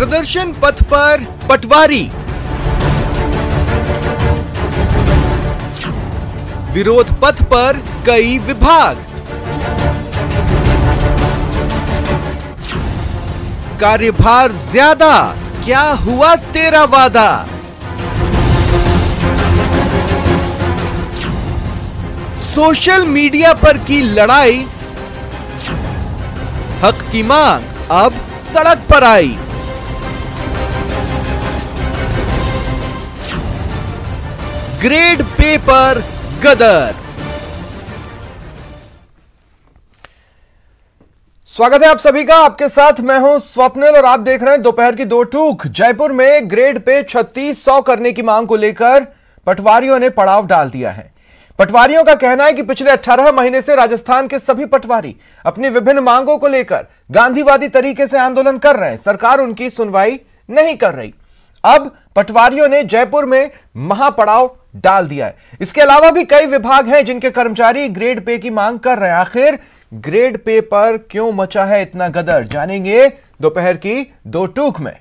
प्रदर्शन पथ पर पटवारी, विरोध पथ पर कई विभाग, कार्यभार ज्यादा, क्या हुआ तेरा वादा। सोशल मीडिया पर की लड़ाई, हक की मांग अब सड़क पर आई। ग्रेड पे पर गदर। स्वागत है आप सभी का, आपके साथ मैं हूं स्वप्निल और आप देख रहे हैं दोपहर की दो टूक। जयपुर में ग्रेड पे 3600 करने की मांग को लेकर पटवारियों ने पड़ाव डाल दिया है। पटवारियों का कहना है कि पिछले 18 महीने से राजस्थान के सभी पटवारी अपनी विभिन्न मांगों को लेकर गांधीवादी तरीके से आंदोलन कर रहे हैं, सरकार उनकी सुनवाई नहीं कर रही। अब पटवारियों ने जयपुर में महापड़ाव डाल दिया है। इसके अलावा भी कई विभाग हैं जिनके कर्मचारी ग्रेड पे की मांग कर रहे हैं। आखिर ग्रेड पे पर क्यों मचा है इतना गदर, जानेंगे दोपहर की दो टूक में।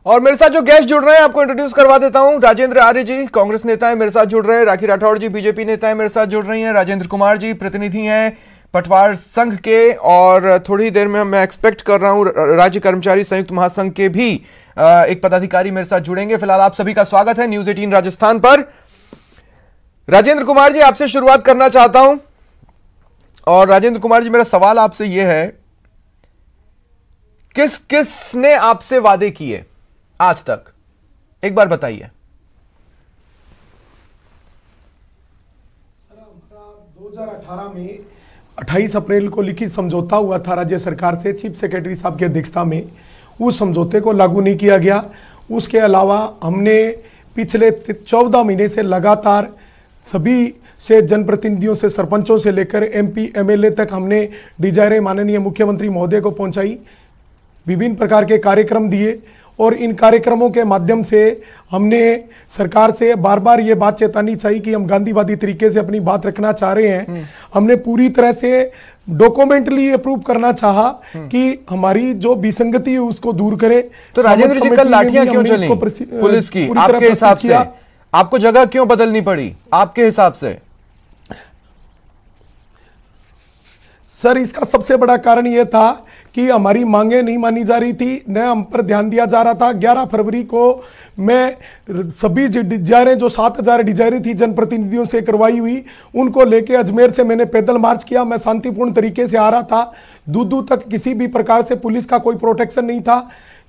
और मेरे साथ जो गेस्ट जुड़ रहे हैं आपको इंट्रोड्यूस करवा देता हूं। राजेंद्र आर्य जी कांग्रेस नेता है, मेरे साथ जुड़ रहे हैं। राखी राठौड़ जी बीजेपी नेता है, मेरे साथ जुड़ रही हैं। राजेंद्र कुमार जी प्रतिनिधि हैं पटवार संघ के, और थोड़ी देर में मैं एक्सपेक्ट कर रहा हूं राज्य कर्मचारी संयुक्त महासंघ के भी एक पदाधिकारी मेरे साथ जुड़ेंगे। फिलहाल आप सभी का स्वागत है न्यूज 18 राजस्थान पर। राजेंद्र कुमार जी आपसे शुरुआत करना चाहता हूं। और राजेंद्र कुमार जी मेरा सवाल आपसे यह है, किस किस ने आपसे वादे किए आज तक, एक बार बताइए। सर, हमारा 2018 में 28 अप्रैल को लिखित समझौता हुआ था राज्य सरकार से चीफ सेक्रेटरी साहब की अध्यक्षता में। उस समझौते को लागू नहीं किया गया। उसके अलावा हमने पिछले 14 महीने से लगातार सभी से जनप्रतिनिधियों से, सरपंचों से लेकर एमपी एमएलए तक हमने डिजायरें माननीय मुख्यमंत्री महोदय को पहुंचाई, विभिन्न प्रकार के कार्यक्रम दिए और इन कार्यक्रमों के माध्यम से हमने सरकार से बार बार ये बात चेतानी चाहिए कि हम गांधीवादी तरीके से अपनी बात रखना चाह रहे हैं। हमने पूरी तरह से डॉक्यूमेंटली अप्रूव करना चाहा कि हमारी जो विसंगति है उसको दूर करे। तो राजेंद्र जी कल लाठियां क्यों चली पुलिस की आपके हिसाब से? आपको जगह क्यों बदलनी पड़ी आपके हिसाब से? सर, इसका सबसे बड़ा कारण यह था कि हमारी मांगे नहीं मानी जा रही थी, न हम पर ध्यान दिया जा रहा था। 11 फरवरी को मैं सभी डिजायरें, जो 7000 डिजायरें थी जनप्रतिनिधियों से करवाई हुई, उनको लेके अजमेर से मैंने पैदल मार्च किया। मैं शांतिपूर्ण तरीके से आ रहा था। दूर तक किसी भी प्रकार से पुलिस का कोई प्रोटेक्शन नहीं था,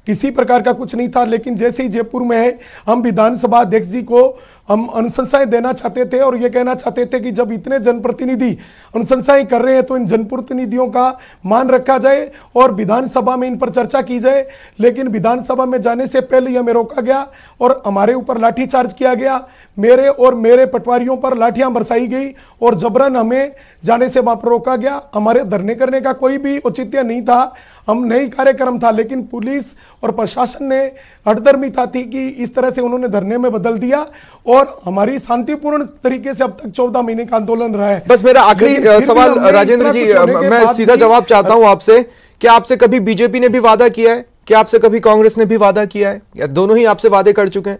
किसी प्रकार का कुछ नहीं था। लेकिन जैसे ही जयपुर में है, हम विधानसभा अध्यक्ष जी को हम अनुशंसाएं देना चाहते थे और ये कहना चाहते थे कि जब इतने जनप्रतिनिधि अनुशंसाएं कर रहे हैं तो इन जनप्रतिनिधियों का मान रखा जाए और विधानसभा में इन पर चर्चा की जाए। लेकिन विधानसभा में जाने से पहले ही हमें रोका गया और हमारे ऊपर लाठीचार्ज किया गया। मेरे और मेरे पटवारियों पर लाठियां बरसाई गई और जबरन हमें जाने से वहां पर रोका गया। हमारे धरने करने का कोई भी औचित्य नहीं था, हम नई कार्यक्रम था, लेकिन पुलिस और प्रशासन ने हठधर्मिता थी कि इस तरह से उन्होंने धरने में बदल दिया और हमारी शांतिपूर्ण तरीके से अब तक 14 महीने का आंदोलन रहा है। बस मेरा आखिरी सवाल राजेंद्र जी, मैं सीधा जवाब चाहता हूं आपसे, क्या आपसे कभी बीजेपी ने भी वादा किया है? क्या आपसे कभी कांग्रेस ने भी वादा किया है, या दोनों ही आपसे वादे कर चुके हैं?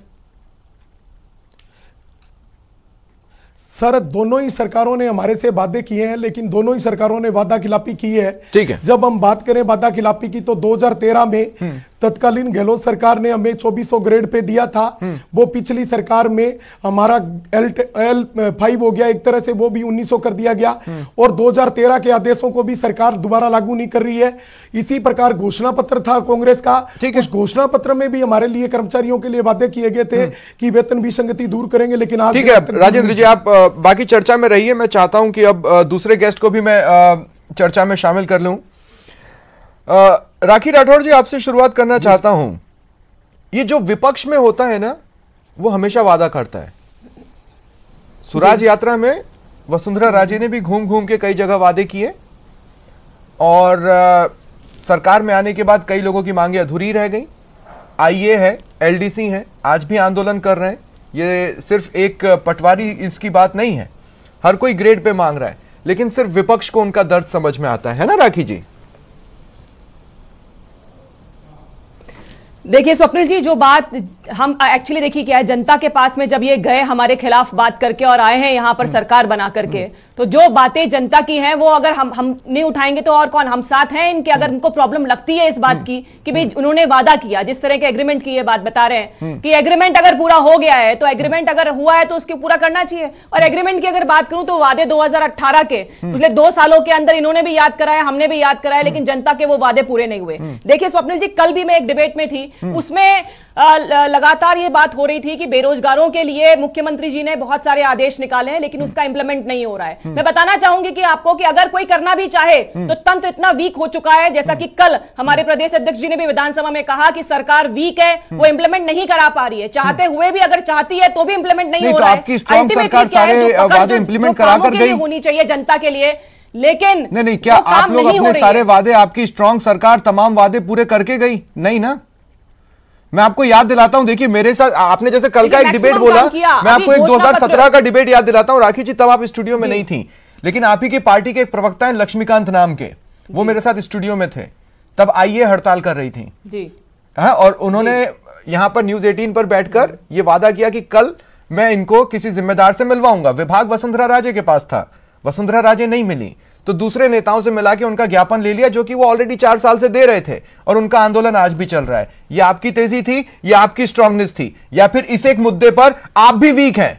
सर, दोनों ही सरकारों ने हमारे से वादे किए हैं, लेकिन दोनों ही सरकारों ने वादा खिलाफी की है। ठीक है। जब हम बात करें वादा खिलाफी की, तो 2013 में तत्कालीन गहलोत सरकार ने हमें 2400 ग्रेड पे दिया था। वो पिछली सरकार में हमारा L5 हो गया, एक तरह से वो भी 1900 कर दिया गया और 2013 के आदेशों को भी सरकार दोबारा लागू नहीं कर रही है। इसी प्रकार घोषणा पत्र था कांग्रेस का, उस घोषणा पत्र में भी हमारे लिए, कर्मचारियों के लिए वादे किए गए थे कि वेतन विसंगति दूर करेंगे, लेकिन आज ठीक है। राजेंद्र जी आप बाकी चर्चा में रहिए, मैं चाहता हूं कि अब दूसरे गेस्ट को भी मैं चर्चा में शामिल कर लूं। राखी राठौड़ जी आपसे शुरुआत करना चाहता हूं। ये जो विपक्ष में होता है ना, वो हमेशा वादा करता है। स्वराज यात्रा में वसुंधरा राजे ने भी घूम घूम के कई जगह वादे किए और सरकार में आने के बाद कई लोगों की मांगे अधूरी रह गई। आईए है, एलडीसी है, आज भी आंदोलन कर रहे हैं। ये सिर्फ एक पटवारी इसकी बात नहीं है, हर कोई ग्रेड पे मांग रहा है, लेकिन सिर्फ विपक्ष को उनका दर्द समझ में आता है ना राखी जी? देखिए स्वप्निल जी, जो बात हम एक्चुअली देखिए क्या है, जनता के पास में जब ये गए हमारे खिलाफ बात करके और आए हैं यहां पर सरकार बना करके, तो जो बातें जनता की हैं वो अगर हम नहीं उठाएंगे तो और कौन? हम साथ हैं इनके। अगर इनको प्रॉब्लम लगती है इस बात की कि भाई उन्होंने वादा किया, जिस तरह के एग्रीमेंट की ये बात बता रहे हैं कि एग्रीमेंट अगर पूरा हो गया है तो एग्रीमेंट अगर हुआ है तो उसके पूरा करना चाहिए। और एग्रीमेंट की अगर बात करूं तो वादे 2018 के पिछले 2 सालों के अंदर इन्होंने भी याद कराया, हमने भी याद कराया, लेकिन जनता के वो वादे पूरे नहीं हुए। देखिए स्वप्निल जी, कल भी मैं एक डिबेट में थी, उसमें लगातार ये बात हो रही थी कि बेरोजगारों के लिए मुख्यमंत्री जी ने बहुत सारे आदेश निकाले हैं लेकिन उसका इंप्लीमेंट नहीं हो रहा है। मैं बताना चाहूंगी कि आपको कि अगर कोई करना भी चाहे तो तंत्र इतना वीक हो चुका है, जैसा कि कल हमारे प्रदेश अध्यक्ष जी ने भी विधानसभा में कहा कि सरकार वीक है, वो इंप्लीमेंट नहीं करा पा रही है, चाहते हुए भी अगर चाहती है तो भी इंप्लीमेंट नहीं हो रहा है। आपकी स्ट्रांग सरकार सारे वादे इंप्लीमेंट करा कर गई होनी चाहिए जनता के लिए, लेकिन नहीं, क्या आप लोग अपने सारे वादे, आपकी स्ट्रांग सरकार तमाम वादे पूरे करके गई? नहीं ना। मैं आपको याद दिलाता हूं, देखिए मेरे साथ आपने जैसे कल का एक डिबेट बोला, मैं आपको एक 2017 का डिबेट याद दिलाता हूं। राखी जी, तब आप स्टूडियो में नहीं थी, लेकिन आप ही की पार्टी के एक प्रवक्ता हैं लक्ष्मीकांत नाम के, वो मेरे साथ स्टूडियो में थे, तब आईए हड़ताल कर रही थी जी। हाँ, और उन्होंने यहां पर न्यूज 18 पर बैठकर यह वादा किया कि कल मैं इनको किसी जिम्मेदार से मिलवाऊंगा। विभाग वसुंधरा राजे के पास था, वसुंधरा राजे नहीं मिली तो दूसरे नेताओं से मिला के उनका ज्ञापन ले लिया, जो कि वो ऑलरेडी 4 साल से दे रहे थे, और उनका आंदोलन आज भी चल रहा है। ये आपकी तेजी थी, ये आपकी स्ट्रांगनेस थी, या फिर इस एक मुद्दे पर आप भी वीक हैं?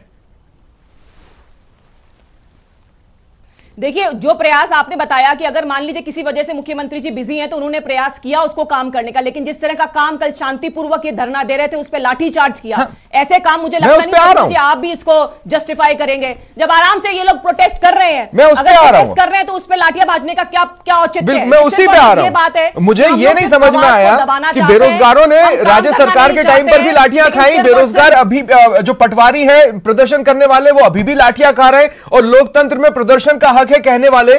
देखिए, जो प्रयास आपने बताया कि अगर मान लीजिए किसी वजह से मुख्यमंत्री जी बिजी हैं तो उन्होंने प्रयास किया उसको काम करने का, लेकिन जिस तरह का काम कल शांतिपूर्वक ये धरना दे रहे थे उस पर लाठीचार्ज किया, हाँ, ऐसे काम मुझे लगता नहीं आप भी इसको जस्टिफाई करेंगे। जब आराम से ये लोग प्रोटेस्ट कर रहे हैं, अगर प्रोटेस्ट कर रहे हैं तो उस पर लाठियां भाजने का क्या औचित्य है? मैं उसी पे आ रहा हूं। बात है, मुझे ये नहीं समझ में आया कि बेरोजगारों ने राज्य सरकार के टाइम पर भी लाठियां खाई, बेरोजगार अभी जो पटवारी है प्रदर्शन करने वाले वो अभी भी लाठियां खा रहे हैं, और लोकतंत्र में प्रदर्शन का हक है कहने वाले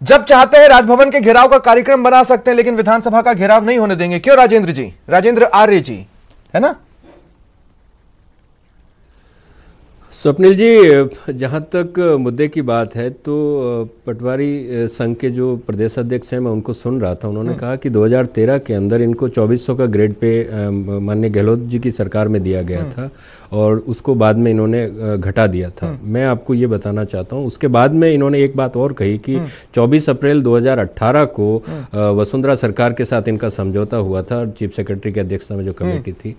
जब चाहते हैं राजभवन के घेराव का कार्यक्रम बना सकते हैं, लेकिन विधानसभा का घेराव नहीं होने देंगे। क्यों राजेंद्र जी, राजेंद्र आर्य जी, है ना? स्वप्निल जी, जहाँ तक मुद्दे की बात है तो पटवारी संघ के जो प्रदेश अध्यक्ष हैं, मैं उनको सुन रहा था, उन्होंने कहा कि 2013 के अंदर इनको 2400 का ग्रेड पे माननीय गहलोत जी की सरकार में दिया गया था और उसको बाद में इन्होंने घटा दिया था। मैं आपको ये बताना चाहता हूँ, उसके बाद में इन्होंने एक बात और कही कि 24 अप्रैल 2018 को वसुंधरा सरकार के साथ इनका समझौता हुआ था, चीफ सेक्रेटरी की अध्यक्षता में जो कमेटी थी।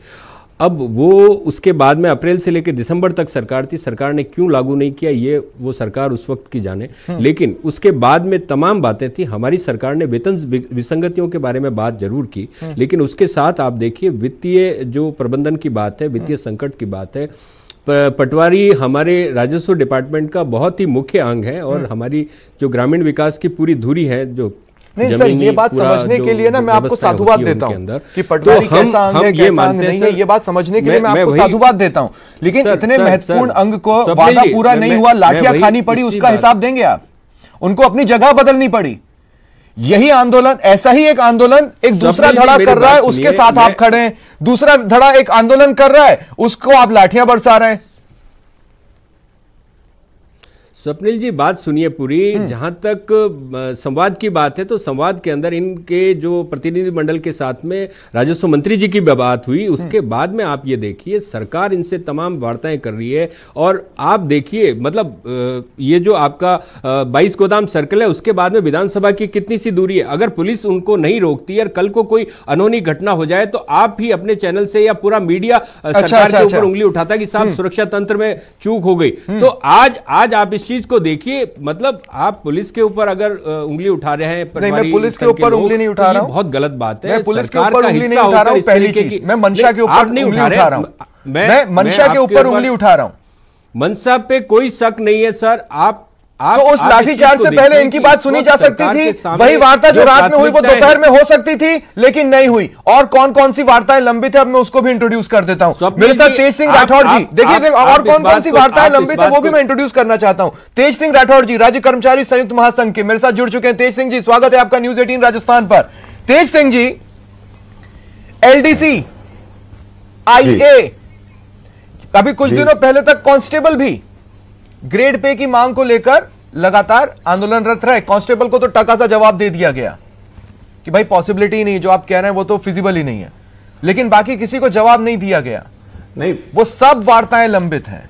अब वो उसके बाद में अप्रैल से लेकर दिसंबर तक सरकार थी, सरकार ने क्यों लागू नहीं किया ये वो सरकार उस वक्त की जाने, लेकिन उसके बाद में तमाम बातें थी। हमारी सरकार ने वेतन विसंगतियों के बारे में बात जरूर की, लेकिन उसके साथ आप देखिए वित्तीय जो प्रबंधन की बात है, वित्तीय संकट की बात है। पटवारी हमारे राजस्व डिपार्टमेंट का बहुत ही मुख्य अंग है और हमारी जो ग्रामीण विकास की पूरी धुरी है, जो नहीं सर, ये बात समझने के लिए ना मैं आपको साधुवाद देता हूं कि पटवारी कैसा अंग है कैसा अंग नहीं है, ये बात समझने के लिए मैं आपको साधुवाद देता हूं, लेकिन इतने महत्वपूर्ण अंग को वादा पूरा नहीं हुआ, लाठियां खानी पड़ी, उसका हिसाब देंगे आप? उनको अपनी जगह बदलनी पड़ी। यही आंदोलन, ऐसा ही एक आंदोलन एक दूसरा धड़ा कर रहा है, उसके साथ आप खड़े हैं। दूसरा धड़ा एक आंदोलन कर रहा है, उसको आप लाठियां बरसा रहे हैं। स्वप्निल जी, बात सुनिए पूरी। जहां तक संवाद की बात है तो संवाद के अंदर इनके जो प्रतिनिधि मंडल के साथ में राजस्व मंत्री जी की बात हुई, उसके बाद में आप ये देखिए सरकार इनसे तमाम वार्ताएं कर रही है। और आप देखिए मतलब ये जो आपका 22 गोदाम सर्कल है, उसके बाद में विधानसभा की कितनी सी दूरी है। अगर पुलिस उनको नहीं रोकती और कल को कोई अनहोनी घटना हो जाए तो आप ही अपने चैनल से या पूरा मीडिया सरकार के ऊपर उंगली उठाता कि साहब सुरक्षा तंत्र में चूक हो गई। तो आज आप इस चीज को देखिए, मतलब आप पुलिस के ऊपर अगर उंगली उठा रहे हैं, नहीं मैं पुलिस के ऊपर उंगली नहीं उठा रहा हूं, बहुत गलत बात है। मैं पुलिस के ऊपर उंगली नहीं उठा रहा हूं, पहली चीज मैं मंशा के ऊपर उंगली उठा रहा हूं, मैं मंशा के ऊपर उंगली उठा रहा हूं। मनसा पे कोई शक नहीं है सर, तो उस लाठीचार्ज से पहले इनकी बात सुनी जा सकती थी। वही वार्ता जो रात में हुई वो दोपहर में हो सकती थी, लेकिन नहीं हुई। और कौन कौन सी वार्ताएं लंबित है, अब मैं उसको भी इंट्रोड्यूस कर देता हूं। मेरे साथ तेज सिंह राठौड़ जी, देखिए और कौन कौन सी वार्ताएं लंबित है वो भी मैं इंट्रोड्यूस करना चाहता हूं। तेज सिंह राठौड़ जी, राज्य कर्मचारी संयुक्त महासंघ के, मेरे साथ जुड़ चुके हैं। तेज सिंह जी, स्वागत है आपका न्यूज 18 राजस्थान पर। तेज सिंह जी, एलडीसी, आईए, अभी कुछ दिनों पहले तक कांस्टेबल भी ग्रेड पे की मांग को लेकर लगातार आंदोलनरत रहे। कांस्टेबल को तो टका सा जवाब दे दिया गया कि भाई पॉसिबिलिटी ही नहीं, जो आप कह रहे हैं वो तो फिजिबल ही नहीं है, लेकिन बाकी किसी को जवाब नहीं दिया गया। नहीं, वो सब वार्ताएं लंबित हैं।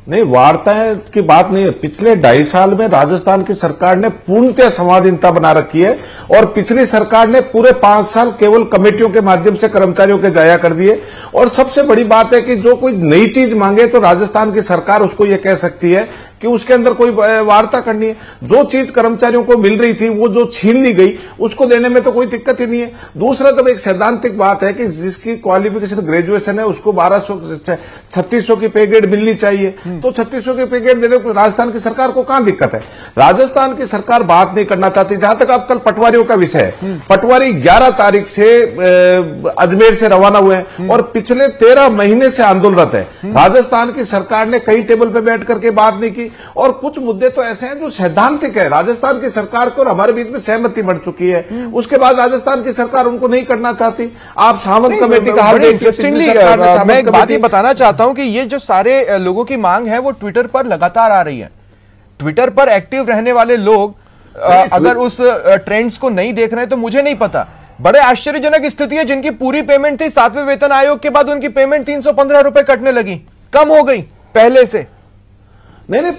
नहीं, वार्ताएं की बात नहीं है। पिछले 2.5 साल में राजस्थान की सरकार ने पूर्णतः संवादहीनता बना रखी है और पिछली सरकार ने पूरे 5 साल केवल कमेटियों के माध्यम से कर्मचारियों के जाया कर दिए। और सबसे बड़ी बात है कि जो कोई नई चीज मांगे तो राजस्थान की सरकार उसको ये कह सकती है कि उसके अंदर कोई वार्ता करनी है। जो चीज कर्मचारियों को मिल रही थी वो जो छीन ली गई उसको देने में तो कोई दिक्कत ही नहीं है। दूसरा, जब एक सैद्धांतिक बात है कि जिसकी क्वालिफिकेशन ग्रेजुएशन है उसको 3600 की पे ग्रेड मिलनी चाहिए, तो 3600 की पे ग्रेड देने को राजस्थान की सरकार को कहां दिक्कत है? राजस्थान की सरकार बात नहीं करना चाहती। जहां तक अब कल पटवारियों का विषय है, पटवारी 11 तारीख से अजमेर से रवाना हुए हैं और पिछले 13 महीने से आंदोलनरत है। राजस्थान की सरकार ने कई टेबल पर बैठ करके बात नहीं की और कुछ मुद्दे तो ऐसे हैं जो सैद्धांतिक है। राजस्थान की सरकार को और हमारे बीच में सहमति बढ़ चुकी है, उसके बाद राजस्थान की सरकार उनको नहीं करना चाहती। आप सामंत कमेटी का हाल इंटरेस्टिंगली मैं एक बात ये बताना चाहता हूं कि ये जो सारे लोगों की मांग है वो ट्विटर पर लगातार आ रही है। ट्विटर पर एक्टिव रहने वाले लोग अगर उस ट्रेंड्स को नहीं देख रहे हैं तो मुझे नहीं पता। बड़े आश्चर्यजनक स्थिति है, जिनकी पूरी पेमेंट थी 7वें वेतन आयोग के बाद उनकी पेमेंट 315 रुपए कटने लगी, कम हो गई पहले से। नहीं,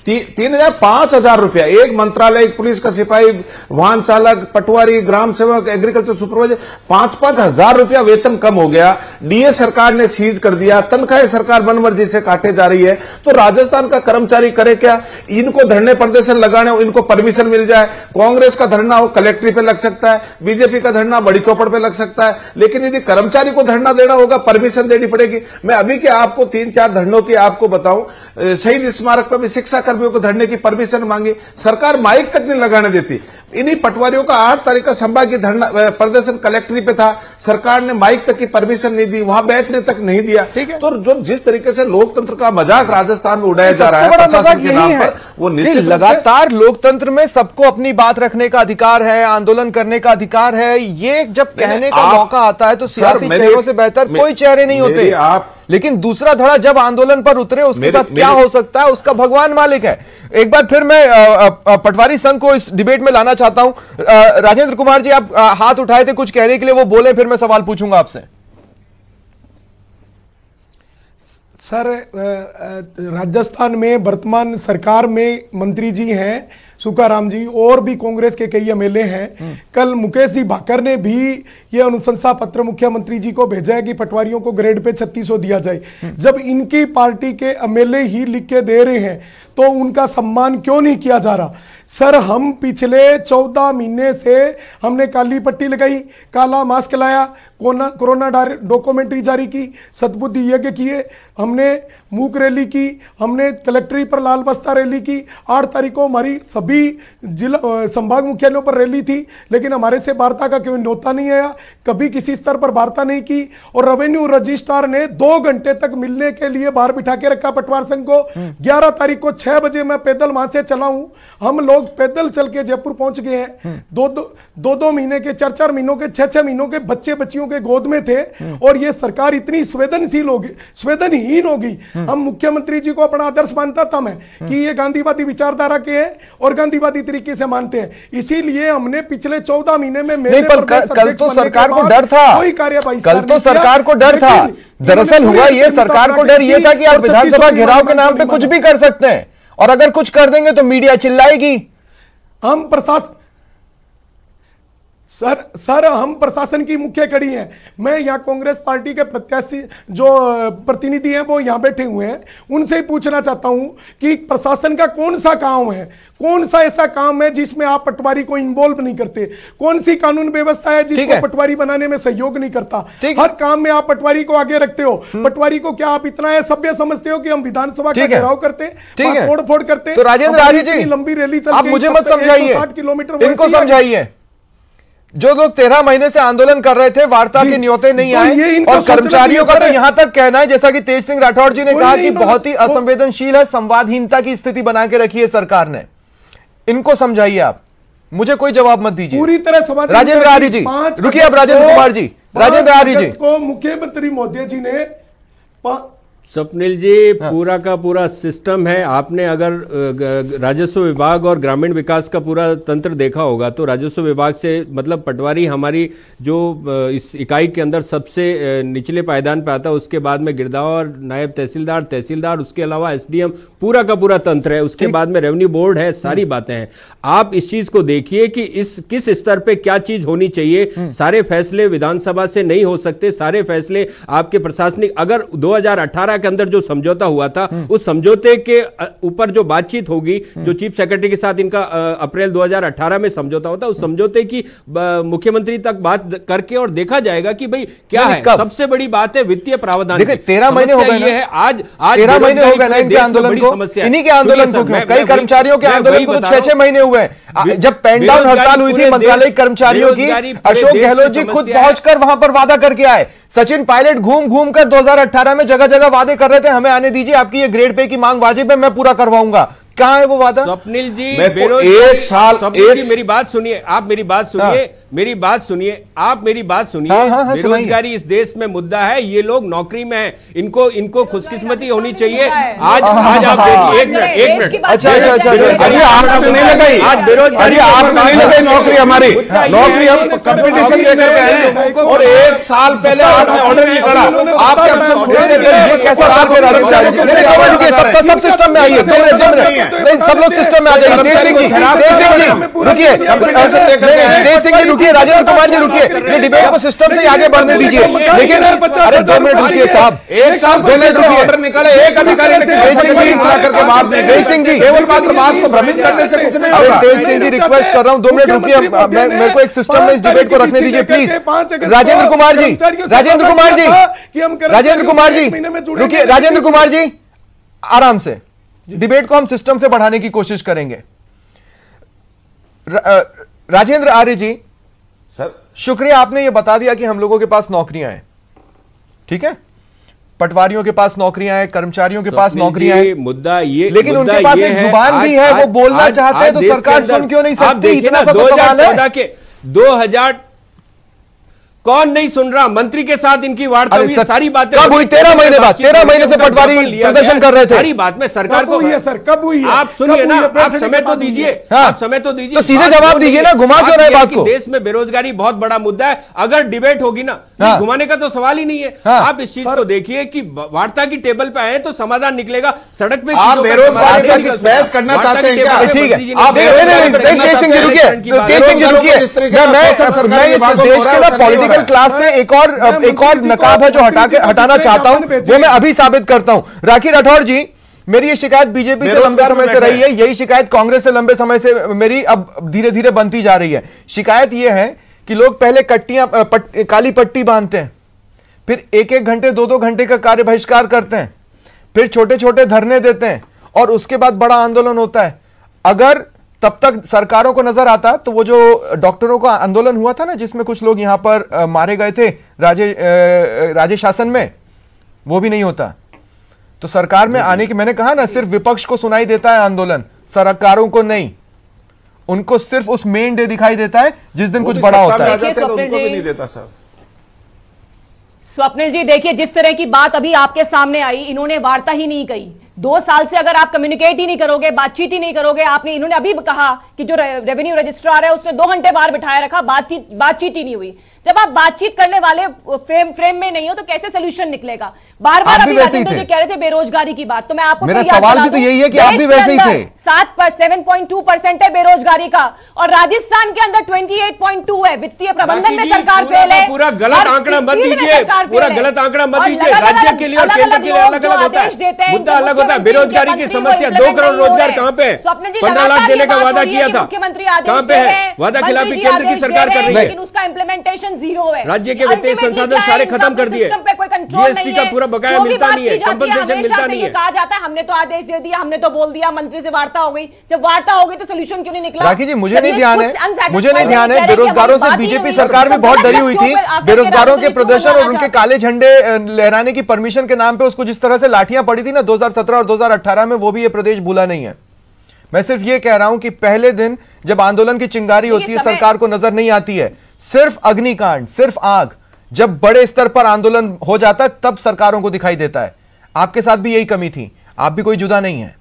3,000 5,000 रुपया एक मंत्रालय, एक पुलिस का सिपाही, वाहन चालक, पटवारी, ग्राम सेवक, एग्रीकल्चर सुपरवाइजर, 5-5 हजार रुपया वेतन कम हो गया। डीए सरकार ने सीज कर दिया, तनख्वाहें सरकार मनमर्जी से काटे जा रही है। तो राजस्थान का कर्मचारी करे क्या? इनको धरने प्रदर्शन लगाने हो, इनको परमिशन मिल जाए। कांग्रेस का धरना हो कलेक्ट्री पे लग सकता है, बीजेपी का धरना बड़ी चौपड़ पे लग सकता है, लेकिन यदि कर्मचारी को धरना देना होगा परमिशन देनी पड़ेगी। मैं अभी के आपको 3-4 धरनों की आपको बताऊं। शहीद स्मारक पर भी शिक्षा कर्मियों को धरने की परमिशन मांगी, सरकार माइक तक नहीं लगाने देती। इन्हीं पटवारियों का 8 तारीख का संभागीय धरना प्रदर्शन कलेक्ट्री पे था, सरकार ने माइक तक की परमिशन नहीं दी, वहां बैठने तक नहीं दिया। ठीक है, तो जो जिस तरीके से लोकतंत्र का मजाक राजस्थान में उड़ाया जा रहा है प्रशासन के नाम पर, वो निश्चित लगातार लोकतंत्र में सबको अपनी बात रखने का अधिकार है, आंदोलन करने का अधिकार है। ये जब कहने का मौका आता है तो सियासी चेहरों से बेहतर कोई चेहरे नहीं होते। लेकिन दूसरा धड़ा जब आंदोलन पर उतरे उसके साथ क्या हो सकता है उसका भगवान मालिक है। एक बार फिर मैं पटवारी संघ को इस डिबेट में लाना चाहता हूं। राजेंद्र कुमार जी, आप हाथ उठाए थे कुछ कहने के लिए, वो बोले, फिर मैं सवाल पूछूंगा आपसे। सर, राजस्थान में वर्तमान सरकार में मंत्री जी हैं सुखाराम जी, और भी कांग्रेस के कई एमएलए हैं। कल मुकेश जी भाकर ने भी ये अनुशंसा पत्र मुख्यमंत्री जी को भेजा है कि पटवारियों को ग्रेड पे 3600 दिया जाए। जब इनकी पार्टी के एमएलए ही लिख के दे रहे हैं तो उनका सम्मान क्यों नहीं किया जा रहा? सर, हम पिछले 14 महीने से हमने काली पट्टी लगाई, काला मास्क लाया, कोरोना डॉक्यूमेंट्री जारी की, सद्बुद्धि यज्ञ किए, हमने मूक रैली की, हमने कलेक्ट्री पर लाल बस्ता रैली की। 8 तारीख को हमारी सभी जिला संभाग मुख्यालयों पर रैली थी, लेकिन हमारे से वार्ता का कोई न्योता नहीं आया, कभी किसी स्तर पर वार्ता नहीं की। और रेवेन्यू रजिस्ट्रार ने 2 घंटे तक मिलने के लिए बाहर बिठा के रखा पटवार संघ को। 11 तारीख को 6 बजे मैं पैदल वहां से चला हूं, हम लोग पैदल चल के जयपुर पहुंच गए हैं। 2-2 महीने के, 4-4 महीनों के, 6-6 महीनों के बच्चे बच्चियों के गोद में थे। और ये सरकार इतनी संवेदनशील होगी, संवेदनहीन होगी। हम मुख्यमंत्री जी को अपना आदर्श मानता था मैं कि ये गांधीवादी विचारधारा के हैं और गांधीवादी तरीके से मानते हैं, इसीलिए हमने पिछले 14 महीने में कल तो सरकार को डर था, कोई कार्यवाही, कल तो सरकार को डर था। दरअसल हुआ ये, सरकार को डर ये था कि आप विधानसभा घेराव के नाम पे कुछ भी कर सकते हैं और अगर कुछ कर देंगे तो मीडिया चिल्लाएगी। हम प्रशासन सर हम प्रशासन की मुख्य कड़ी हैं। मैं यहाँ कांग्रेस पार्टी के प्रत्याशी जो प्रतिनिधि हैं वो यहाँ बैठे हुए हैं, उनसे ही पूछना चाहता हूं कि प्रशासन का कौन सा काम है, कौन सा ऐसा काम है जिसमें आप पटवारी को इन्वॉल्व नहीं करते, कौन सी कानून व्यवस्था है जिसको पटवारी बनाने में सहयोग नहीं करता। हर काम में आप पटवारी को आगे रखते हो। पटवारी को क्या आप इतना सभ्य समझते हो कि हम विधानसभा का घेराव करते, तोड़ फोड़ करते? तो राजेंद्र आर्य जी, लंबी रैली चल, आप मुझे मत समझाइए, 60 किलोमीटर इनको समझाइए। जो लोग 13 महीने से आंदोलन कर रहे थे, वार्ता के न्योते नहीं आए, और कर्मचारियों का तो यहां तक कहना है, जैसा कि तेज सिंह राठौड़ जी ने कहा कि बहुत ही असंवेदनशील है, संवादहीनता की स्थिति बना के रखी है सरकार ने। इनको समझाइए आप, मुझे कोई जवाब मत दीजिए। पूरी तरह राजेंद्र आर्य जी रुकिए, अब राजेंद्र कुमार जी, राजेंद्र आर्य जी को मुख्यमंत्री मोदी जी ने स्वप्निल जी, पूरा का पूरा सिस्टम है। आपने अगर राजस्व विभाग और ग्रामीण विकास का पूरा तंत्र देखा होगा तो राजस्व विभाग से मतलब पटवारी हमारी जो इस इकाई के अंदर सबसे निचले पायदान पे आता है, उसके बाद में गिरदावर, नायब तहसीलदार, उसके अलावा एसडीएम, पूरा का पूरा तंत्र है। उसके बाद में रेवेन्यू बोर्ड है, सारी बातें हैं। आप इस चीज को देखिए कि इस किस स्तर पे क्या चीज होनी चाहिए। सारे फैसले विधानसभा से नहीं हो सकते, सारे फैसले आपके प्रशासनिक, अगर 2018 के अंदर जो समझौता हुआ था उस समझौते के ऊपर जो बातचीत होगी, जो चीफ सेक्रेटरी के साथ इनका अप्रैल 2018 में समझौता होता है, उस समझौते की मुख्यमंत्री तक बात करके और देखा जाएगा कि भाई क्या है। सबसे बड़ी बात है वित्तीय प्रावधान। देखिए 13 महीने हो गए है, आज 13 महीने हो गए ना इनके आंदोलन को, इन्हीं के आंदोलन को क्यों? कई कर्मचारियों के आंदोलन को तो 6-6 महीने हुए हैं। जब पेन डाउन हड़ताल हुई थी मंत्रालय कर्मचारियों की, अशोक गहलोत जी खुद पहुंचकर वहां पर वादा करके आए। सचिन पायलट घूम घूम कर 2018 में जगह जगह वादे कर रहे थे, हमें आने दीजिए, आपकी ये ग्रेड पे की मांग वाजिब है, मैं पूरा करवाऊंगा। कहां है वो वादा? स्वप्निल जी, एक साल मेरी बात सुनिए, आप मेरी बात सुनिए, मेरी बात सुनिए, आप मेरी बात सुनिए। बेरोजगारी इस देश में मुद्दा है, ये लोग नौकरी में हैं, इनको खुशकिस्मती होनी चाहिए। आज आप देखिए, एक मिनट अच्छा आपने नहीं लगाई, आज बेरोजगारी आपने नहीं लगाई नौकरी, हमारी नौकरी हम कंपटीशन लेकर के आए और 1 साल पहले आपने ऑर्डर नहीं करा। आपके कैसा सब सिस्टम में आइए, सब लोग सिस्टम में आ जाइए। तेज सिंह जी रुकिए, तेज सिंह जी रुकिए, राजेंद्र कुमार जी रुकिए, ये डिबेट को सिस्टम से आगे बढ़ने दीजिए। लेकिन अरे 2 मिनट रुकिए साहब, 1 साल पहले ऑर्डर निकाले, एक अधिकारी ने तेज सिंह जी केवल मात्र बात को भ्रमित करने से कुछ नहीं होगा। तेज सिंह जी रिक्वेस्ट कर रहा हूं, 2 मिनट रुकिए, मेरे को एक सिस्टम में इस डिबेट को रखने दीजिए प्लीज। राजेंद्र कुमार जी रुकिए, राजेंद्र कुमार जी आराम से, डिबेट को हम सिस्टम से बढ़ाने की कोशिश करेंगे। राजेंद्र आर्य जी सर, शुक्रिया, आपने ये बता दिया कि हम लोगों के पास नौकरियां हैं, ठीक है, पटवारियों के पास नौकरियां हैं, कर्मचारियों के पास नौकरियां हैं, मुद्दा ये, लेकिन उनके पास एक जुबान भी है, वो बोलना चाहते हैं, तो सरकार सुन क्यों नहीं सकती? इतना सा तो सवाल है। 2000 कौन नहीं सुन रहा? मंत्री के साथ इनकी वार्ता हुई, सारी बातें कब हुई? 13 महीने बाद, 13 महीने से पटवारी प्रदर्शन कर रहे थे, सारी बात में सरकार को सर कब हुई है? आप सुनिए ना, आप समय तो दीजिए, आप समय तो दीजिए, तो सीधे जवाब दीजिए ना, घुमा क्यों रहे बात को? देश में बेरोजगारी बहुत बड़ा मुद्दा है, अगर डिबेट होगी ना, घुमाने का तो सवाल ही नहीं है। आप इस चीज को देखिए कि वार्ता की टेबल पे आए तो समाधान निकलेगा, सड़क पे आप बेरोजगारी पर बहस करना चाहते हैं क्या? ठीक है, तेज सिंह जी रुकिए, तेज सिंह जी रुकिए, मैं इस देश के ना पॉलिटिकल क्लास से एक और नकाब है जो हटाना चाहता हूं, वो मैं अभी साबित करता हूं। राखी राठौड़ जी, मेरी ये शिकायत बीजेपी से लंबे समय से रही है, यही शिकायत कांग्रेस से लंबे समय से मेरी अब धीरे धीरे बनती जा रही है। शिकायत यह है कि लोग पहले काली पट्टी बांधते हैं, फिर 1-1 घंटे 2-2 घंटे का कार्य बहिष्कार करते हैं, फिर छोटे छोटे धरने देते हैं और उसके बाद बड़ा आंदोलन होता है। अगर तब तक सरकारों को नजर आता तो वो जो डॉक्टरों का आंदोलन हुआ था ना, जिसमें कुछ लोग यहां पर मारे गए थे राज्य शासन में, वो भी नहीं होता। तो सरकार में आने की, मैंने कहा ना, सिर्फ विपक्ष को सुनाई देता है आंदोलन, सरकारों को नहीं। उनको सिर्फ उस मेन डे दिखाई देता है जिस दिन कुछ बड़ा होता है। स्वप्निल जी देखिए, जिस तरह की बात अभी आपके सामने आई, इन्होंने वार्ता ही नहीं कही। 2 साल से अगर आप कम्युनिकेट ही नहीं करोगे, बातचीत ही नहीं करोगे, इन्होंने अभी कहा कि जो रेवेन्यू रजिस्ट्रार है उसने 2 घंटे बाहर बिठाया रखा, बातचीत ही नहीं हुई। जब आप बातचीत करने वाले फ्रेम में नहीं हो तो कैसे सोल्यूशन निकलेगा? बार बार अभी राजेंद्र जी कह रहे थे बेरोजगारी की बात, तो मैं आपको मेरा सवाल भी तो यही है कि आप भी वैसे ही थे। 7.2% है बेरोजगारी का, और राजस्थान के अंदर 28.2 है। वित्तीय प्रबंधन में सरकार फेल है। पूरा गलत आंकड़ा मत दीजिए, पूरा गलत आंकड़ा मत दीजिए। राज्य के लिए और केंद्र के लिए अलग अलग होता है, मुद्दा अलग होता है। बेरोजगारी की समस्या, 2 करोड़ रोजगार कहाँ पे? 15 लाख देने का वादा किया था, कहाँ पे है? वादा खिलाफी केंद्र की सरकार कर रही है, लेकिन उसका इंप्लीमेंटेशन जीरो है। राज्य के वित्तीय संसाधन सारे खत्म कर दिए, जीएसटी का पूरा बकाया मिलता नहीं है, कंपनसेशन मिलता नहीं है। कहा जाता है हमने तो आदेश दे दिया, हमने तो बोल दिया, मंत्री से वार्ता हो गई। जब वार्ता हो गई तो सोल्यूशन क्यों नहीं निकला? राखी जी, मुझे नहीं ध्यान है, बेरोजगारों से बीजेपी सरकार भी बहुत डरी हुई थी। बेरोजगारों के प्रदर्शन और उनके काले झंडे लहराने की परमिशन के नाम पे उसको जिस तरह से लाठियां पड़ी थी ना 2017 और 2018 में, वो भी ये प्रदेश भूला नहीं है। मैं सिर्फ ये कह रहा हूं कि पहले दिन जब आंदोलन की चिंगारी होती है सरकार को नजर नहीं आती है। सिर्फ अग्निकांड, सिर्फ आग, जब बड़े स्तर पर आंदोलन हो जाता है तब सरकारों को दिखाई देता है। आपके साथ भी यही कमी थी, आप भी कोई जुदा नहीं है।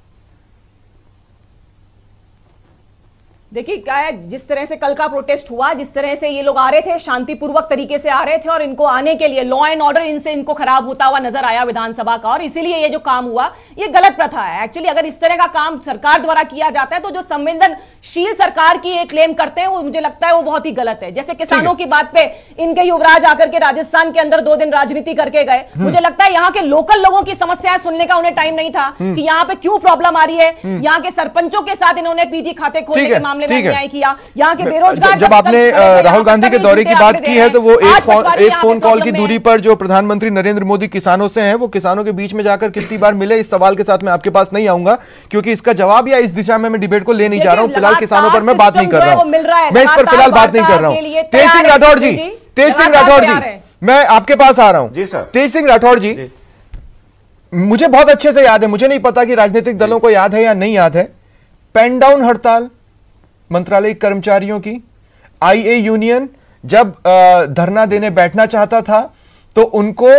देखिए क्या है, जिस तरह से कल का प्रोटेस्ट हुआ, जिस तरह से ये लोग आ रहे थे, शांतिपूर्वक तरीके से आ रहे थे, और इनको आने के लिए लॉ एंड ऑर्डर इनको खराब होता हुआ नजर आया विधानसभा का, और इसीलिए ये जो काम हुआ ये गलत प्रथा है। एक्चुअली अगर इस तरह का काम सरकार द्वारा किया जाता है तो जो संवेदनशील सरकार की एक क्लेम करते हैं वो मुझे लगता है वो बहुत ही गलत है। जैसे किसानों की बात पे इनके युवराज आकर के राजस्थान के अंदर 2 दिन राजनीति करके गए। मुझे लगता है यहाँ के लोकल लोगों की समस्याएं सुनने का उन्हें टाइम नहीं था कि यहाँ पे क्यों प्रॉब्लम आ रही है। यहाँ के सरपंचों के साथ इन्होंने पीजी खाते खोलने के मामले में अन्याय किया। यहाँ के बेरोजगार, जब आपने राहुल गांधी के दौरे की बात की है तो वो एक फोन कॉल की दूरी पर जो प्रधानमंत्री नरेंद्र मोदी किसानों से हैं, वो किसानों के बीच में जाकर कितनी बार मिले, इस सवाल के साथ मैं आपके पास नहीं आऊंगा क्योंकि इसका जवाब या इस दिशा में मैं डिबेट को ले नहीं जा रहा हूं। फिलहाल किसानों पर मैं बात नहीं कर रहा हूं, मैं इस पर फिलहाल बात नहीं कर रहा हूं। तेज सिंह राठौड़ जी, तेज सिंह राठौड़ जी, मैं आपके पास आ रहा हूं। जी सर। तेज सिंह राठौड़ जी, मुझे बहुत अच्छे से याद है, मुझे नहीं पता कि राजनीतिक दलों को याद है या नहीं याद है, पेन डाउन हड़ताल मंत्रालय कर्मचारियों की, आईए यूनियन जब धरना देने बैठना चाहता था तो उनको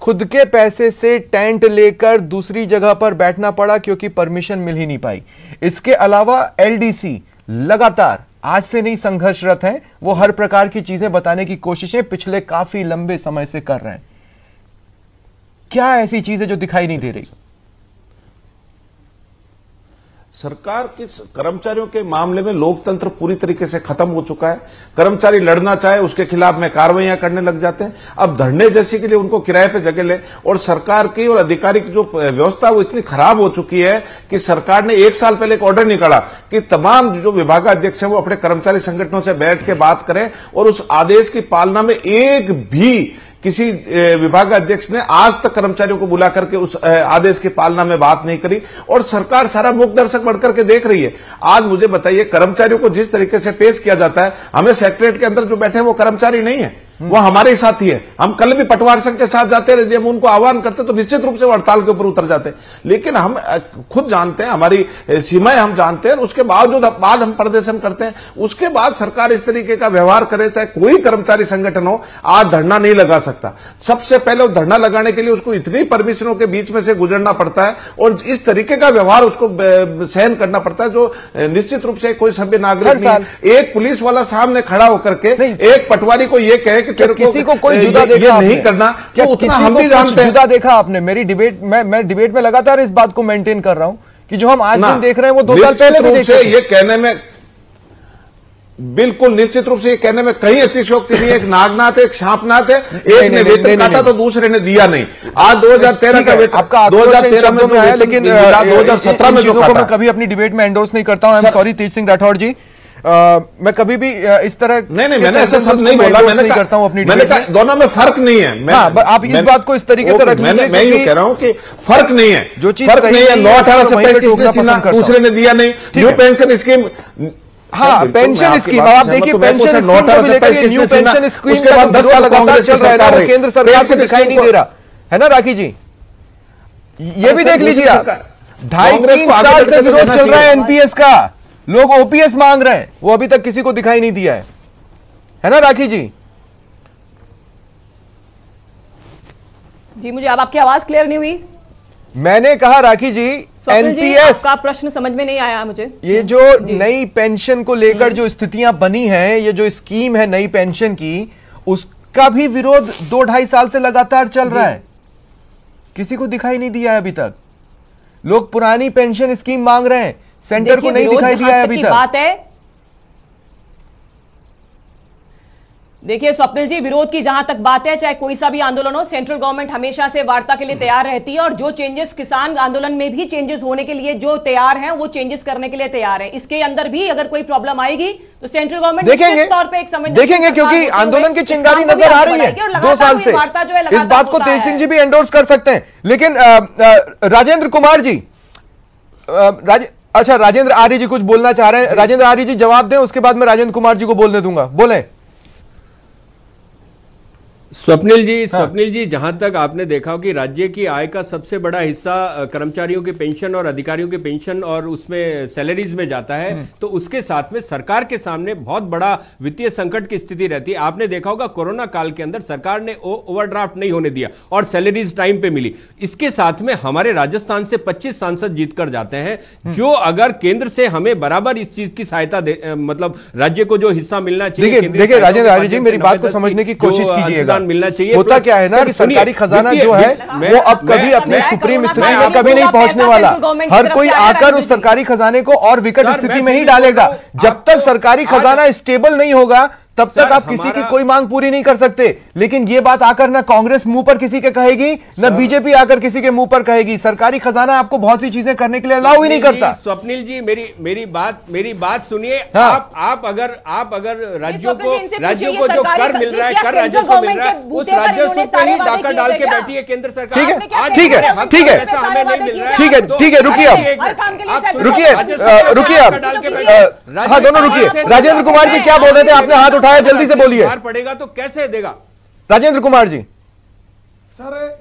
खुद के पैसे से टेंट लेकर दूसरी जगह पर बैठना पड़ा क्योंकि परमिशन मिल ही नहीं पाई। इसके अलावा एलडीसी लगातार आज से नहीं संघर्षरत हैं, वो हर प्रकार की चीजें बताने की कोशिशें पिछले काफी लंबे समय से कर रहे हैं। क्या ऐसी चीज है जो दिखाई नहीं दे रही? सरकार के कर्मचारियों के मामले में लोकतंत्र पूरी तरीके से खत्म हो चुका है। कर्मचारी लड़ना चाहे उसके खिलाफ में कार्रवाइयां करने लग जाते हैं। अब धरने जैसे के लिए उनको किराए पे जगह ले, और सरकार की और अधिकारी की जो व्यवस्था वो इतनी खराब हो चुकी है कि सरकार ने 1 साल पहले एक ऑर्डर निकाला कि तमाम जो विभागाध्यक्ष हैं वो अपने कर्मचारी संगठनों से बैठ के बात करें, और उस आदेश की पालना में एक भी किसी विभागाध्यक्ष ने आज तक कर्मचारियों को बुला करके उस आदेश की पालना में बात नहीं करी, और सरकार सारा मूक दर्शक बढ़कर के देख रही है। आज मुझे बताइए, कर्मचारियों को जिस तरीके से पेश किया जाता है, हमें सेक्रेटरीट के अंदर जो बैठे हैं वो कर्मचारी नहीं है, वो हमारे ही साथी है। हम कल भी पटवार संघ के साथ जाते रहे, जब उनको आह्वान करते तो निश्चित रूप से वो हड़ताल के ऊपर उतर जाते, लेकिन हम खुद जानते हैं, हमारी सीमाएं हम जानते हैं, उसके बावजूद बाद हम प्रदर्शन करते हैं। उसके बाद सरकार इस तरीके का व्यवहार करे, चाहे कोई कर्मचारी संगठन हो, आज धरना नहीं लगा सकता। सबसे पहले धरना लगाने के लिए उसको इतनी परमिशनों के बीच में से गुजरना पड़ता है और इस तरीके का व्यवहार उसको सहन करना पड़ता है, जो निश्चित रूप से कोई सभ्य नागरिक नहीं। एक पुलिस वाला सामने खड़ा होकर के एक पटवारी को यह कहे कि किसी को कोई जुदा देखा ये नहीं करना, क्या तो उतना हम भी जानते हैं। जुदा देखा आपने? मेरी डिबेट, मैं डिबेट में लगातार इस बात को मेंटेन कर रहा हूं कि जो हम आज दिन देख रहे हैं वो 2 साल पहले भी देखे थे। ये कहने में बिल्कुल निश्चित रूप से ये कहने में कहीं अतिशयोक्ति नहीं है। एक नागनाथ है, एक सांपनाथ है, एक ने वेतन काटा तो दूसरे ने दिया नहीं। आज 2013 का वेतन आपका 2013 में है, लेकिन 2017 में चीजों को मैं कभी अपनी डिबेट में एंडोर्स नहीं करता हूं। आई एम सॉरी तेज सिंह राठौड़ जी, मैं कभी भी इस तरह नहीं मैंने ऐसा शब्द नहीं बोला। मैंने करता हूं अपनी मैंने कहा दोनों में फर्क नहीं है। आप इस बात को इस तरीके से रख लीजिए। मैं यूं कह रहा हूं कि फर्क नहीं है, जो चीज फर्क नहीं है। 9/18/27 किसने छीना, दूसरे ने दिया नहीं। न्यू पेंशन स्कीम, हाँ पेंशन स्कीम, आप देखिए पेंशन स्कीम को भी लेकर न्यू पेंशन स्कीम उसके बाद 10 साल कांग्रेस की सरकार रही, केंद्र सरकार से दिखाई नहीं दे रहा है ना राखी जी? ये भी देख लीजिए आप, 2.5-3 साल से विरोध चल रहा है एनपीएस का, लोग ओपीएस मांग रहे हैं, वो अभी तक किसी को दिखाई नहीं दिया है ना राखी जी? जी मुझे अब आपकी आवाज क्लियर नहीं हुई। मैंने कहा राखी जी, एनपीएस का प्रश्न समझ में नहीं आया मुझे। ये जो नई पेंशन को लेकर जो स्थितियां बनी हैं, ये जो स्कीम है नई पेंशन की, उसका भी विरोध 2-2.5 साल से लगातार चल रहा है, किसी को दिखाई नहीं दिया है अभी तक। लोग पुरानी पेंशन स्कीम मांग रहे हैं, सेंटर को नहीं दिखाई दिया है अभी तक। बात है, देखिए स्वप्निल जी, विरोध की जहां तक बात है, चाहे कोई सा भी आंदोलन हो, सेंट्रल गवर्नमेंट हमेशा से वार्ता के लिए तैयार रहती है और जो चेंजेस किसान आंदोलन में भी चेंजेस होने के लिए जो तैयार हैं वो चेंजेस करने के लिए तैयार है। इसके अंदर भी अगर कोई प्रॉब्लम आएगी तो सेंट्रल गवर्नमेंट देखेंगे तौर पे एक समय देखेंगे, क्योंकि आंदोलन की चिंगारी नजर आ रही है 2 साल से। इस बात को तेज सिंह जी भी एंडोर्स कर सकते हैं। लेकिन राजेंद्र कुमार जी, अच्छा राजेंद्र आर्य जी कुछ बोलना चाह रहे हैं। राजेंद्र आर्य जी जवाब दें, उसके बाद मैं राजेंद्र कुमार जी को बोलने दूंगा। बोलें। स्वप्निल जी, जहां तक आपने देखा हो कि राज्य की आय का सबसे बड़ा हिस्सा कर्मचारियों के पेंशन और अधिकारियों के पेंशन और उसमें सैलरीज में जाता है, तो उसके साथ में सरकार के सामने बहुत बड़ा वित्तीय संकट की स्थिति रहती है। आपने देखा होगा कोरोना काल के अंदर सरकार ने ओवरड्राफ्ट नहीं होने दिया और सैलरीज टाइम पे मिली। इसके साथ में हमारे राजस्थान से 25 सांसद जीतकर जाते हैं, जो अगर केंद्र से हमें बराबर इस चीज की सहायता मतलब राज्य को जो हिस्सा मिलना चाहिए। देखिए राजेंद्र आर्य जी, मेरी बात को समझने की कोशिश कीजिएगा। मिलना चाहिए। होता क्या है ना कि सरकारी खजाना जो है वो अब कभी अपने सुप्रीम स्थिति में कभी नहीं पहुंचने वाला। हर कोई आकर उस सरकारी खजाने को और विकट स्थिति में ही डालेगा। जब तक सरकारी खजाना स्टेबल नहीं होगा तब तक आप किसी की कोई मांग पूरी नहीं कर सकते। लेकिन ये बात आकर ना कांग्रेस मुंह पर किसी के कहेगी, ना बीजेपी आकर किसी के मुंह पर कहेगी। सरकारी खजाना आपको बहुत सी चीजें करने के लिए अलाउ ही नहीं करता। स्वप्निल जी, मेरी बात सुनिए। आप अगर राज्यों को जो कर मिल रहा है, कर राजस्व मिल रहा है, उस राजस्व पे ही डाका डाल के बैठी है केंद्र सरकार। ठीक है, रुकिए आप। हाँ, दोनों रुकिए। राजेंद्र कुमार जी क्या बोल रहे थे? आपने हाथ उठाया, जल्दी से बोलिए। पड़ेगा तो कैसे देगा राजेंद्र कुमार जी? सर,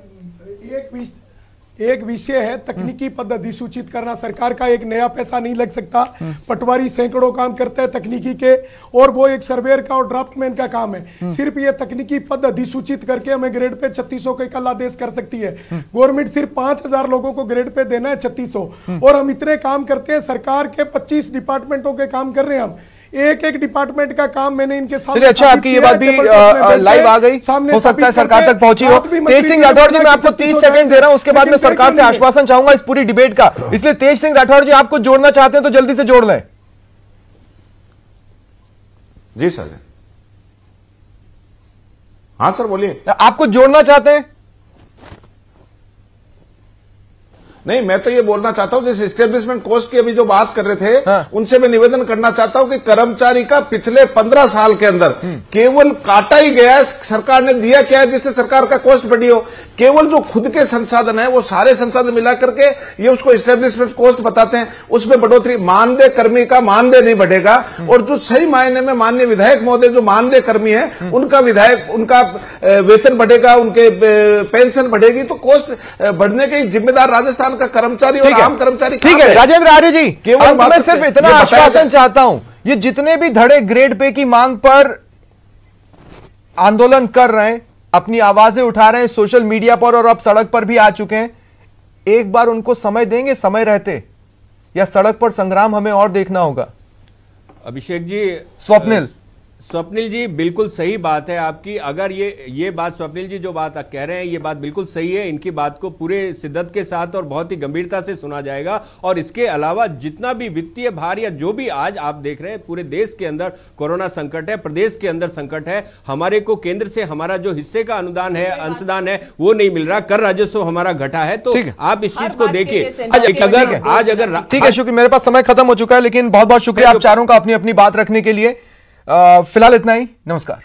एक विषय है तकनीकी पद अधिसूचित करना। सरकार का एक नया पैसा नहीं लग सकता। पटवारी सैकड़ों काम करते हैं तकनीकी के, और वो एक सर्वेयर का और ड्राफ्टमैन का काम है। सिर्फ ये तकनीकी पद अधिसूचित करके हमें ग्रेड पे 3600 का कल आदेश कर सकती है। गवर्नमेंट सिर्फ 5000 लोगों को ग्रेड पे देना है 3600, और हम इतने काम करते हैं। सरकार के 25 डिपार्टमेंटों के काम कर रहे हैं हम। एक डिपार्टमेंट का काम मैंने इनके सामने। अच्छा, आपकी ये बात भी लाइव आ गई, हो सकता है सरकार तक पहुंची हो। तेज सिंह राठौर जी, मैं आपको 30 सेकंड दे रहा हूं, उसके बाद मैं सरकार से आश्वासन चाहूंगा इस पूरी डिबेट का। इसलिए तेज सिंह राठौर जी, आपको जोड़ना चाहते हैं तो जल्दी से जोड़ लें। जी सर। हाँ सर, बोलिए। आपको जोड़ना चाहते हैं? नहीं, मैं तो ये बोलना चाहता हूं, जैसे एस्टेब्लिशमेंट कॉस्ट की अभी जो बात कर रहे थे, उनसे मैं निवेदन करना चाहता हूं कि कर्मचारी का पिछले 15 साल के अंदर केवल काटा ही गया है। सरकार ने दिया क्या है जिससे सरकार का कॉस्ट बढ़ी हो? केवल जो खुद के संसाधन है, वो सारे संसाधन मिला करके ये उसको एस्टेब्लिशमेंट कॉस्ट बताते हैं, उसमें बढ़ोतरी। मानदेय कर्मी का मानदेय नहीं बढ़ेगा, और जो सही मायने में माननीय विधायक महोदय जो मानदेय कर्मी है उनका वेतन बढ़ेगा, उनके पेंशन बढ़ेगी। तो कॉस्ट बढ़ने के जिम्मेदार राजस्थान का कर्मचारी और आम कर्मचारी। ठीक है राजेंद्र आर्य जी, केवल मैं सिर्फ इतना आश्वासन चाहता हूं, ये जितने भी धड़े ग्रेड पे की मांग पर आंदोलन कर रहे हैं, अपनी आवाजें उठा रहे हैं सोशल मीडिया पर और अब सड़क पर भी आ चुके हैं, एक बार उनको समय देंगे समय रहते, या सड़क पर संग्राम हमें और देखना होगा? अभिषेक जी, स्वप्निल जी, बिल्कुल सही बात है आपकी। अगर ये बात स्वप्निल जी जो बात कह रहे हैं, ये बात बिल्कुल सही है। इनकी बात को पूरे शिद्दत के साथ और बहुत ही गंभीरता से सुना जाएगा। और इसके अलावा जितना भी वित्तीय भार या जो भी आज आप देख रहे हैं, पूरे देश के अंदर कोरोना संकट है, प्रदेश के अंदर संकट है, हमारे को केंद्र से हमारा जो हिस्से का अनुदान है, अंशदान है, वो नहीं मिल रहा, कर राजस्व हमारा घटा है। तो आप इस चीज को देखिए। अगर ठीक है, शुक्रिया। मेरे पास समय खत्म हो चुका है, लेकिन बहुत बहुत शुक्रिया आप चारों का अपनी अपनी बात रखने के लिए। फिलहाल इतना ही, नमस्कार।